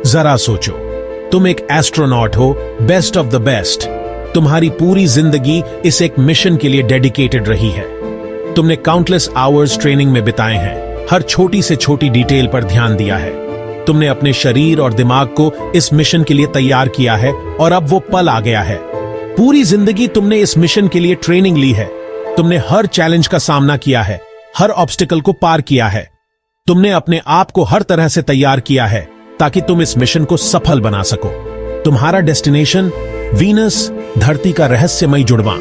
जरा सोचो, तुम एक एस्ट्रोनॉट हो, बेस्ट ऑफ द बेस्ट। तुम्हारी पूरी जिंदगी इस एक मिशन के लिए डेडिकेटेड रही है। तुमने काउंटलेस आवर्स ट्रेनिंग में बिताए हैं, हर छोटी से छोटी डिटेल पर ध्यान दिया है। तुमने अपने शरीर और दिमाग को इस मिशन के लिए तैयार किया है और अब वो पल आ गया है। पूरी जिंदगी तुमने इस मिशन के लिए ट्रेनिंग ली है। तुमने हर चैलेंज का सामना किया है, हर ऑब्स्टिकल को पार किया है। तुमने अपने आप को हर तरह से तैयार किया है ताकि तुम इस मिशन को सफल बना सको। तुम्हारा डेस्टिनेशन वीनस, धरती का रहस्यमय जुड़वां।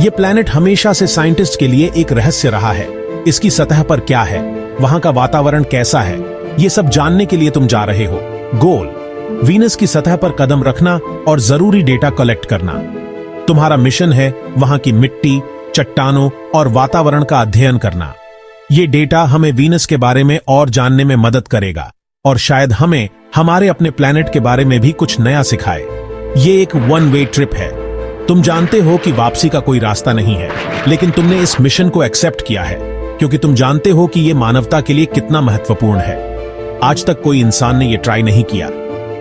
यह प्लैनेट हमेशा से साइंटिस्ट के लिए एक रहस्य रहा है। इसकी सतह पर क्या है, वहां का वातावरण कैसा है, यह सब जानने के लिए तुम जा रहे हो। गोल, वीनस की सतह पर कदम रखना और जरूरी डेटा कलेक्ट करना। तुम्हारा मिशन है वहां की मिट्टी, चट्टानों और वातावरण का अध्ययन करना। यह डेटा हमें वीनस के बारे में और जानने में मदद करेगा और शायद हमें हमारे अपने प्लैनेट के बारे में भी कुछ नया सिखाए। यह एक वन वे ट्रिप है। तुम जानते हो कि वापसी का कोई रास्ता नहीं है, लेकिन तुमने इस मिशन को एक्सेप्ट किया है क्योंकि तुम जानते हो कि यह मानवता के लिए कितना महत्वपूर्ण है। आज तक कोई इंसान ने यह ट्राई नहीं किया।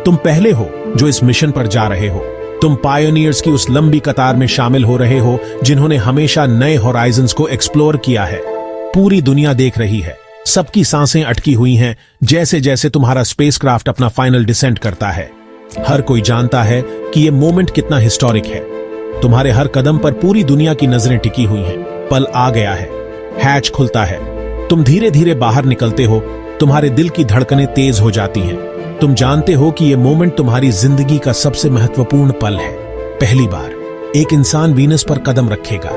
तुम पहले हो जो इस मिशन पर जा रहे हो। तुम पायोनियर्स की उस लंबी कतार में शामिल हो रहे हो जिन्होंने हमेशा नए होराइजन्स को एक्सप्लोर किया है। पूरी दुनिया देख रही है, सबकी सांसें अटकी हुई हैं जैसे जैसे तुम्हारा स्पेसक्राफ्ट अपना फाइनल डिसेंट करता है। हर कोई जानता है कि यह मोमेंट कितना हिस्टोरिक है। तुम्हारे हर कदम पर पूरी दुनिया की नजरें टिकी हुई हैं। पल आ गया है, हैच खुलता है, तुम धीरे धीरे बाहर निकलते हो। तुम्हारे दिल की धड़कनें तेज हो जाती हैं। तुम जानते हो कि यह मोमेंट तुम्हारी जिंदगी का सबसे महत्वपूर्ण पल है। पहली बार एक इंसान वीनस पर कदम रखेगा।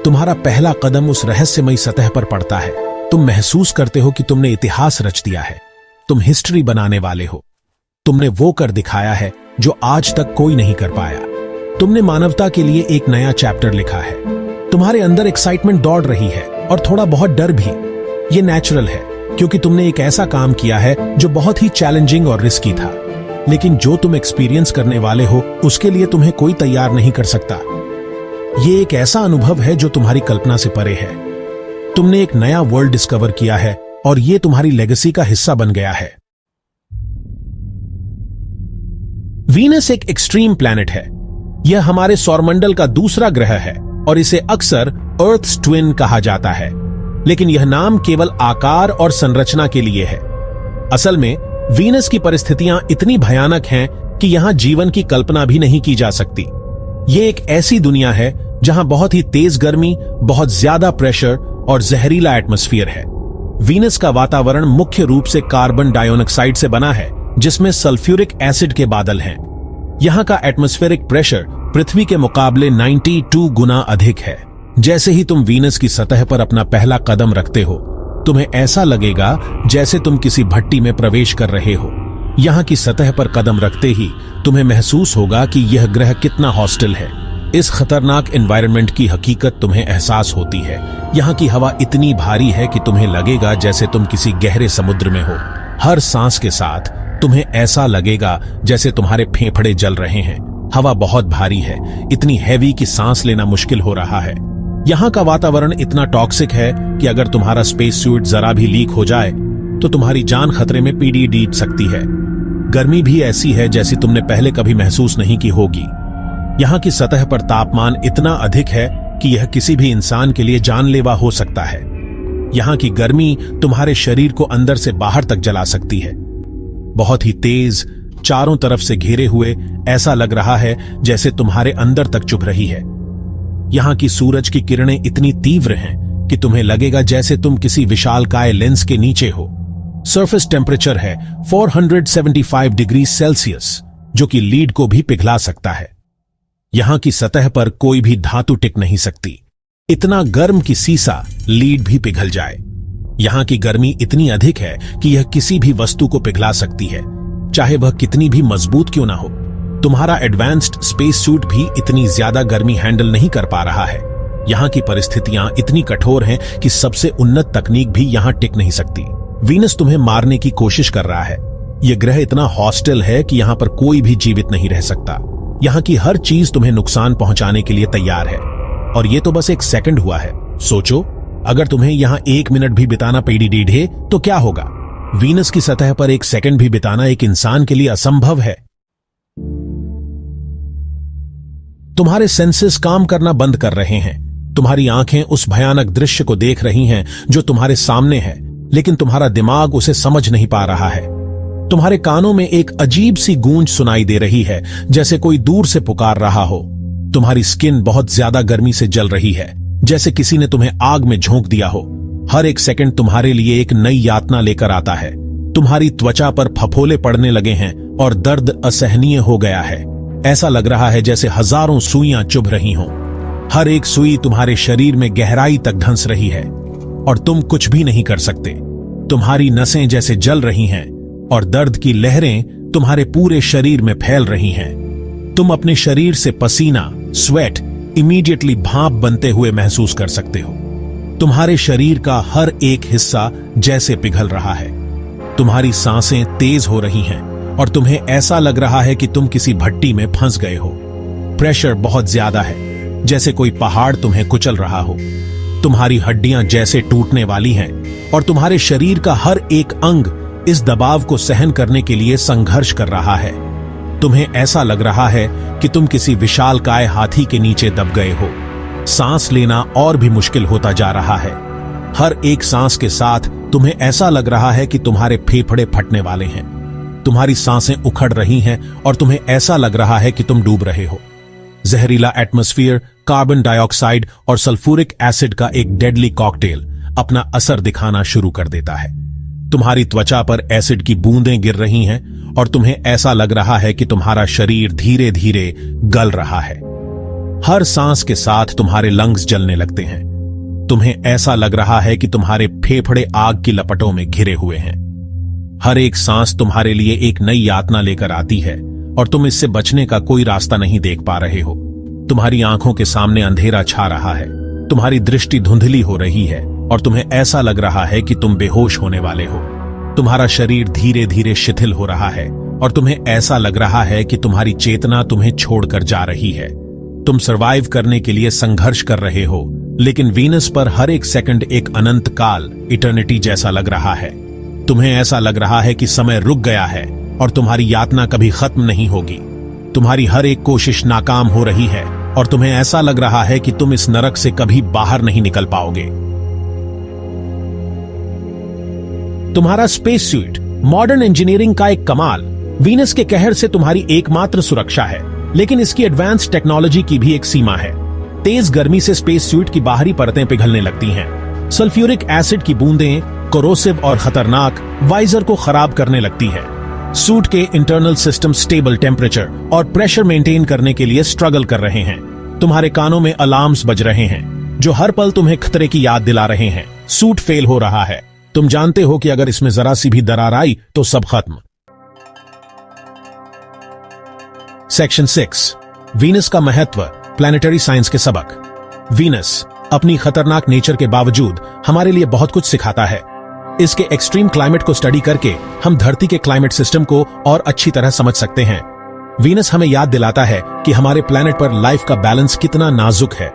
तुम्हारा पहला कदम उस रहस्यमयी सतह पर पड़ता है। तुम महसूस करते हो कि तुमने इतिहास रच दिया है। तुम हिस्ट्री बनाने वाले हो। तुमने वो कर दिखाया है जो आज तक कोई नहीं कर पाया। तुमने मानवता के लिए एक नया चैप्टर लिखा है। तुम्हारे अंदर एक्साइटमेंट दौड़ रही है और थोड़ा बहुत डर भी। ये नेचुरल है क्योंकि तुमने एक ऐसा काम किया है जो बहुत ही चैलेंजिंग और रिस्की था। लेकिन जो तुम एक्सपीरियंस करने वाले हो उसके लिए तुम्हें कोई तैयार नहीं कर सकता। ये एक ऐसा अनुभव है जो तुम्हारी कल्पना से परे है। तुमने एक नया वर्ल्ड डिस्कवर किया है और ये तुम्हारी लेगेसी का हिस्सा बन गया है। वीनस एक एक्सट्रीम प्लैनेट है। यह हमारे सौरमंडल का दूसरा ग्रह है और इसे अक्सर अर्थ्स ट्विन कहा जाता है। लेकिन यह नाम केवल आकार और संरचना के लिए है। असल में वीनस की परिस्थितियां इतनी भयानक हैं कि यहां जीवन की कल्पना भी नहीं की जा सकती। यह एक ऐसी दुनिया है जहां बहुत ही तेज गर्मी, बहुत ज्यादा प्रेशर और जहरीला एटमॉस्फेयर है। वीनस का वातावरण मुख्य रूप से कार्बन डाइऑक्साइड से बना है जिसमें सल्फ्यूरिक एसिड के बादल हैं। यहां का एटमॉस्फेरिक प्रेशर पृथ्वी के मुकाबले 92 गुना अधिक है। जैसे ही तुम वीनस की सतह पर अपना पहला कदम रखते हो, तुम्हें ऐसा लगेगा जैसे तुम किसी भट्टी में प्रवेश कर रहे हो। यहां की सतह पर कदम रखते ही तुम्हें महसूस होगा कि यह ग्रह कितना हॉस्टिल है। इस खतरनाक एनवायरनमेंट की हकीकत तुम्हें एहसास होती है। यहां की हवा इतनी भारी है कि तुम्हें लगेगा जैसे तुम किसी गहरे समुद्र में हो। हर सांस के साथ तुम्हें ऐसा लगेगा जैसे तुम्हारे फेफड़े जल रहे हैं। हवा बहुत भारी है, इतनी हैवी कि सांस लेना मुश्किल हो रहा है। यहां का वातावरण इतना टॉक्सिक है कि अगर तुम्हारा स्पेस सूट जरा भी लीक हो जाए तो तुम्हारी जान खतरे में पीट सकती है। गर्मी भी ऐसी है जैसी तुमने पहले कभी महसूस नहीं की होगी। यहां की सतह पर तापमान इतना अधिक है कि यह किसी भी इंसान के लिए जानलेवा हो सकता है। यहां की गर्मी तुम्हारे शरीर को अंदर से बाहर तक जला सकती है। बहुत ही तेज, चारों तरफ से घेरे हुए, ऐसा लग रहा है जैसे तुम्हारे अंदर तक चुभ रही है। यहां की सूरज की किरणें इतनी तीव्र हैं कि तुम्हें लगेगा जैसे तुम किसी विशालकाय लेंस के नीचे हो। सरफेस टेम्परेचर है 475 डिग्री सेल्सियस, जो कि लीड को भी पिघला सकता है। यहां की सतह पर कोई भी धातु टिक नहीं सकती। इतना गर्म कि सीसा, लीड भी पिघल जाए। यहां की गर्मी इतनी अधिक है कि यह किसी भी वस्तु को पिघला सकती है, चाहे वह कितनी भी मजबूत क्यों ना हो। तुम्हारा एडवांस्ड स्पेस सूट भी इतनी ज्यादा गर्मी हैंडल नहीं कर पा रहा है। यहां की परिस्थितियां इतनी कठोर हैं कि सबसे उन्नत तकनीक भी यहां टिक नहीं सकती। वीनस तुम्हें मारने की कोशिश कर रहा है। यह ग्रह इतना हॉस्टिल है कि यहां पर कोई भी जीवित नहीं रह सकता। यहां की हर चीज तुम्हें नुकसान पहुंचाने के लिए तैयार है। और यह तो बस एक सेकंड हुआ है। सोचो, अगर तुम्हें यहां 1 मिनट भी बिताना पड़ी तो क्या होगा? वीनस की सतह पर एक सेकंड भी बिताना एक इंसान के लिए असंभव है। तुम्हारे सेंसेस काम करना बंद कर रहे हैं। तुम्हारी आंखें उस भयानक दृश्य को देख रही हैं जो तुम्हारे सामने है, लेकिन तुम्हारा दिमाग उसे समझ नहीं पा रहा है। तुम्हारे कानों में एक अजीब सी गूंज सुनाई दे रही है, जैसे कोई दूर से पुकार रहा हो। तुम्हारी स्किन बहुत ज्यादा गर्मी से जल रही है, जैसे किसी ने तुम्हें आग में झोंक दिया हो। हर एक सेकंड तुम्हारे लिए एक नई यातना लेकर आता है। तुम्हारी त्वचा पर फफोले पड़ने लगे हैं और दर्द असहनीय हो गया है। ऐसा लग रहा है जैसे हजारों सुइयां चुभ रही हों। हर एक सुई तुम्हारे शरीर में गहराई तक धंस रही है और तुम कुछ भी नहीं कर सकते। तुम्हारी नसें जैसे जल रही हैं और दर्द की लहरें तुम्हारे पूरे शरीर में फैल रही हैं। तुम अपने शरीर से पसीना, स्वेट, इमीडिएटली भाप बनते हुए महसूस कर सकते हो। तुम्हारे शरीर का हर एक हिस्सा जैसे पिघल रहा है। तुम्हारी सांसें तेज हो रही हैं और तुम्हें ऐसा लग रहा है कि तुम किसी भट्टी में फंस गए हो। प्रेशर बहुत ज्यादा है, जैसे कोई पहाड़ तुम्हें कुचल रहा हो। तुम्हारी हड्डियां जैसे टूटने वाली हैं और तुम्हारे शरीर का हर एक अंग इस दबाव को सहन करने के लिए संघर्ष कर रहा है। तुम्हें ऐसा लग रहा है कि तुम किसी विशालकाय हाथी के नीचे दब गए हो। सांस लेना और भी मुश्किल होता जा रहा है। हर एक सांस के साथ तुम्हें ऐसा लग रहा है कि तुम्हारे फेफड़े फटने वाले हैं। तुम्हारी सांसें उखड़ रही हैं और तुम्हें ऐसा लग रहा है कि तुम डूब रहे हो। जहरीला एटमॉस्फेयर, कार्बन डाइऑक्साइड और सल्फ्यूरिक एसिड का एक डेडली कॉकटेल अपना असर दिखाना शुरू कर देता है। तुम्हारी त्वचा पर एसिड की बूंदें गिर रही हैं और तुम्हें ऐसा लग रहा है कि तुम्हारा शरीर धीरे धीरे गल रहा है। हर सांस के साथ तुम्हारे लंग्स जलने लगते हैं। तुम्हें ऐसा लग रहा है कि तुम्हारे फेफड़े आग की लपटों में घिरे हुए हैं। हर एक सांस तुम्हारे लिए एक नई यातना लेकर आती है और तुम इससे बचने का कोई रास्ता नहीं देख पा रहे हो। तुम्हारी आंखों के सामने अंधेरा छा रहा है। तुम्हारी दृष्टि धुंधली हो रही है और तुम्हें ऐसा लग रहा है कि तुम बेहोश होने वाले हो। तुम्हारा शरीर धीरे धीरे शिथिल हो रहा है और तुम्हें ऐसा लग रहा है कि तुम्हारी चेतना तुम्हें छोड़कर जा रही है। तुम सरवाइव करने के लिए संघर्ष कर रहे हो, लेकिन वीनस पर हर एक सेकंड एक अनंत काल, इटर्निटी जैसा लग रहा है। तुम्हें ऐसा लग रहा है कि समय रुक गया है और तुम्हारी यातना कभी खत्म नहीं होगी। तुम्हारी हर एक कोशिश नाकाम हो रही है और तुम्हें ऐसा लग रहा है कि तुम इस नरक से कभी बाहर नहीं निकल पाओगे। तुम्हारा स्पेस सूट मॉडर्न इंजीनियरिंग का एक कमाल। वीनस के कहर से तुम्हारी एकमात्र सुरक्षा है, लेकिन इसकी एडवांस टेक्नोलॉजी की भी एक सीमा है। तेज गर्मी से स्पेस सूट की बाहरी परतें पिघलने लगती हैं। सल्फ्यूरिक एसिड की बूंदें कोरोसिव और खतरनाक वाइजर को खराब करने लगती है। सूट के इंटरनल सिस्टम स्टेबल टेम्परेचर और प्रेशर मेंटेन करने के लिए स्ट्रगल कर रहे हैं। तुम्हारे कानों में अलार्म्स बज रहे हैं जो हर पल तुम्हें खतरे की याद दिला रहे हैं। सूट फेल हो रहा है। तुम जानते हो कि अगर इसमें जरा सी भी दरार आई तो सब खत्म। सेक्शन 6, वीनस का महत्व, प्लैनेटरी साइंस के सबक। वीनस अपनी खतरनाक नेचर के बावजूद हमारे लिए बहुत कुछ सिखाता है। इसके एक्सट्रीम क्लाइमेट को स्टडी करके हम धरती के क्लाइमेट सिस्टम को और अच्छी तरह समझ सकते हैं। वीनस हमें याद दिलाता है कि हमारे प्लैनेट पर लाइफ का बैलेंस कितना नाजुक है।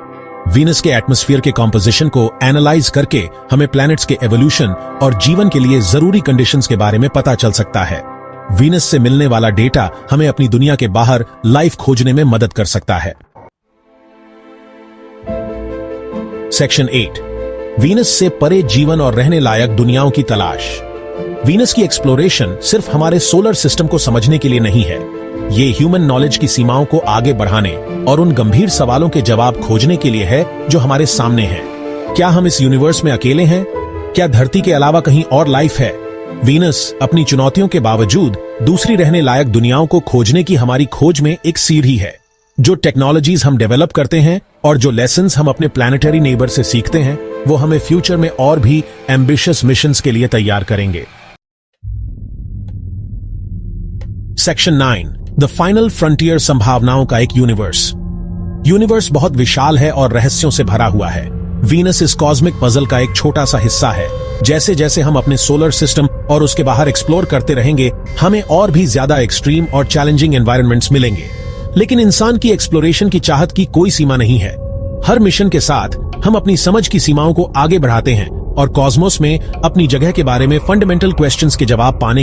वीनस के एटमॉस्फेयर के कॉम्पोजिशन को एनालाइज करके हमें प्लैनेट्स के एवोल्यूशन और जीवन के लिए जरूरी कंडीशंस के बारे में पता चल सकता है। वीनस से मिलने वाला डेटा हमें अपनी दुनिया के बाहर लाइफ खोजने में मदद कर सकता है। सेक्शन 8, वीनस से परे जीवन और रहने लायक दुनियाओं की तलाश। वीनस की एक्सप्लोरेशन सिर्फ हमारे सोलर सिस्टम को समझने के लिए नहीं है। ये ह्यूमन नॉलेज की सीमाओं को आगे बढ़ाने और उन गंभीर सवालों के जवाब खोजने के लिए है जो हमारे सामने हैं। क्या हम इस यूनिवर्स में अकेले हैं? क्या धरती के अलावा कहीं और लाइफ है? वीनस अपनी चुनौतियों के बावजूद दूसरी रहने लायक दुनियाओं को खोजने की हमारी खोज में एक सीढ़ी है। जो टेक्नोलॉजीज हम डेवलप करते हैं और जो लेसन्स हम अपने प्लैनेटरी नेबर से सीखते हैं, वो हमें फ्यूचर में और भी एम्बिशियस मिशंस के लिए तैयार करेंगे। सेक्शन 9, द फाइनल फ्रंटियर, संभावनाओं का एक यूनिवर्स। यूनिवर्स बहुत विशाल है और रहस्यों से भरा हुआ है। वीनस इस कॉस्मिक पजल का एक छोटा सा हिस्सा है। जैसे जैसे हम अपने सोलर सिस्टम और उसके बाहर एक्सप्लोर करते रहेंगे, हमें और भी ज्यादा एक्सट्रीम और चैलेंजिंग एनवायरनमेंट्स मिलेंगे। लेकिन इंसान की एक्सप्लोरेशन की चाहत की कोई सीमा नहीं है। हर मिशन के साथ हम अपनी समझ की सीमाओं को आगे बढ़ाते हैं और कॉस्मोस में अपनी जगह के बारे में फंडामेंटल क्वेश्चंस के जवाब पाने